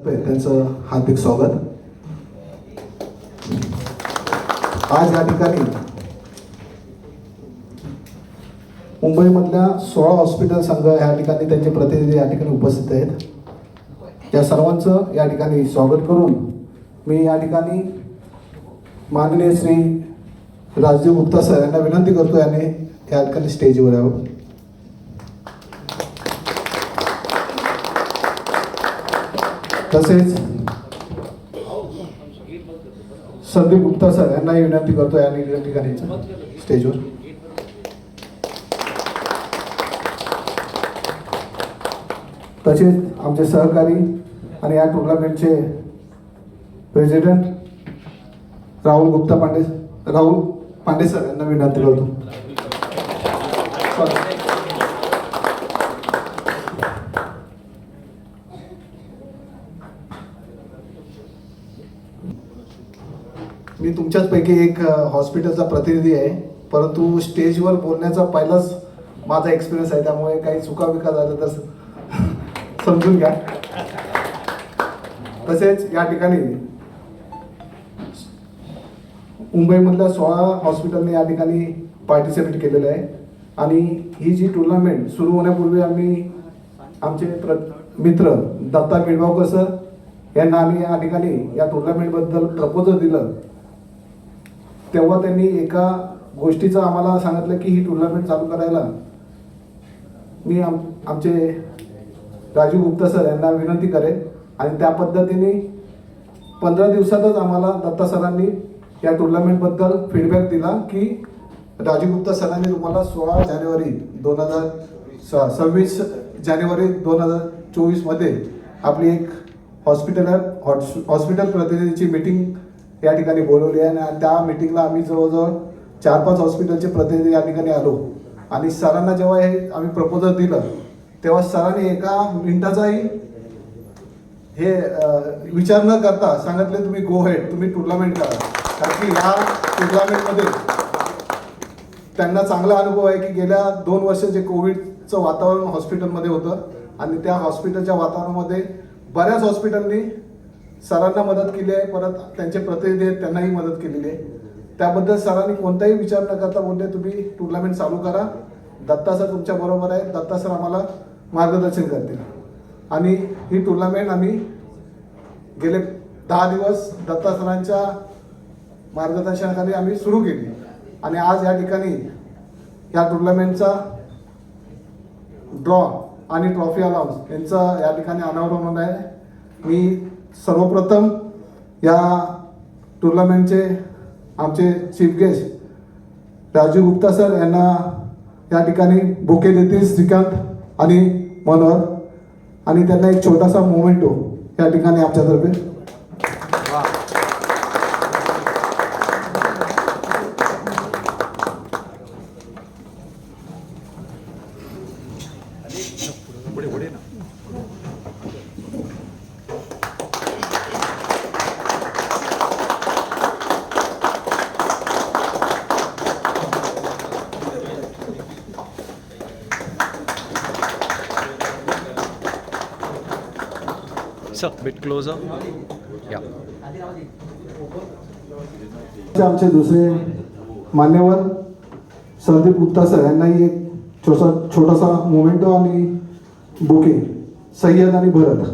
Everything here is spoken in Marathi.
त्यांचं हार्दिक स्वागत. आज या ठिकाणी मुंबईमधल्या 16 हॉस्पिटल संघ या ठिकाणी त्यांचे प्रतिनिधी या ठिकाणी उपस्थित आहेत. या सर्वांचं या ठिकाणी स्वागत करून मी या ठिकाणी माननीय श्री राजीव गुप्ता सर यांना विनंती करतो याने या ठिकाणी स्टेजवर यावं. तसेच संदीप गुप्ता सर यांनाही विनंती करतो याने या ठिकाणी स्टेजवर. तसेच आमचे सहकारी आणि या टुर्नामेंटचे प्रेसिडेंट राहुल पांडे सर यांना विनंती करतो. मी तुमच्याचपैकी एक हॉस्पिटलचा प्रतिनिधी आहे, परंतु स्टेजवर बोलण्याचा पहिलाच माझा एक्सपिरियन्स आहे, त्यामुळे काही चुकाबिका झालं तर समजून घ्या. तसेच या ठिकाणी मुंबईमधल्या 16 हॉस्पिटलने या ठिकाणी पार्टिसिपेट केलेलं आहे आणि ही जी टुर्नामेंट सुरू होण्यापूर्वी आम्ही आमचे मित्र दत्ता मिळगावकर सर यांना आम्ही या ठिकाणी या टुर्नामेंटबद्दल प्रपोजल दिलं. तेव्हा त्यांनी एका गोष्टीचं आम्हाला सांगितलं की ही टुर्नामेंट चालू करायला मी आमचे राजीव गुप्ता सर यांना विनंती करेन आणि त्या पद्धतीने 15 दिवसातच आम्हाला दत्ता सरांनी या टुर्नामेंटबद्दल फीडबॅक दिला की राजीव गुप्ता सरांनी तुम्हाला 26 जानेवारी 2024 मध्ये आपली एक हॉस्पिटल प्रतिनिधीची मीटिंग या ठिकाणी बोलवली आहे आणि त्या मीटिंगला आम्ही जवळजवळ 4-5 हॉस्पिटलचे प्रतिनिधी या ठिकाणी आलो आणि सरांना जेव्हा हे आम्ही प्रपोजल दिलं तेव्हा सरांनी एका मिनिटाचाही हे विचार न करता सांगितले तुम्ही गो हेड, तुम्ही टुर्नामेंट करा. कारण की ह्या टुर्नामेंटमध्ये त्यांना चांगला अनुभव आहे की गेल्या 2 वर्ष जे कोविडचं वातावरण हॉस्पिटलमध्ये होतं आणि त्या हॉस्पिटलच्या वातावरणामध्ये बऱ्याच हॉस्पिटलनी सरांना मदत केली आहे, परत त्यांचे प्रतिनिधी आहेत त्यांनाही मदत केलेली आहे. त्याबद्दल सरांनी कोणताही विचार न करता बोलले तुम्ही टुर्नामेंट चालू करा, दत्ता सर तुमच्या बरोबर आहे, दत्ता सर आम्हाला मार्गदर्शन करतील. आणि ही टुर्नामेंट आम्ही गेले 10 दिवस दत्ता सरांच्या मार्गदर्शनाखाली आम्ही सुरू केली आणि आज या ठिकाणी या टुर्नामेंटचा ड्रॉ आणि ट्रॉफी अनाउन्स यांचा या ठिकाणी अनावरण होणार आहे. मी सर्वप्रथम या टुर्नामेंटचे आमचे chief guest Rajiv Gupta sir यांना या ठिकाणी बुके देतील श्रीकांत आणि मनोहर आणि त्यांना एक छोटासा मोमेंटो या ठिकाणी आमच्यातर्फे. Sir, bit closer. Yeah. आमचे दुसरे मान्यवर संदीप गुप्ता सर यांनाही एक छोटासा मोमेंटो आणि बुके सय्यद आणि भरत.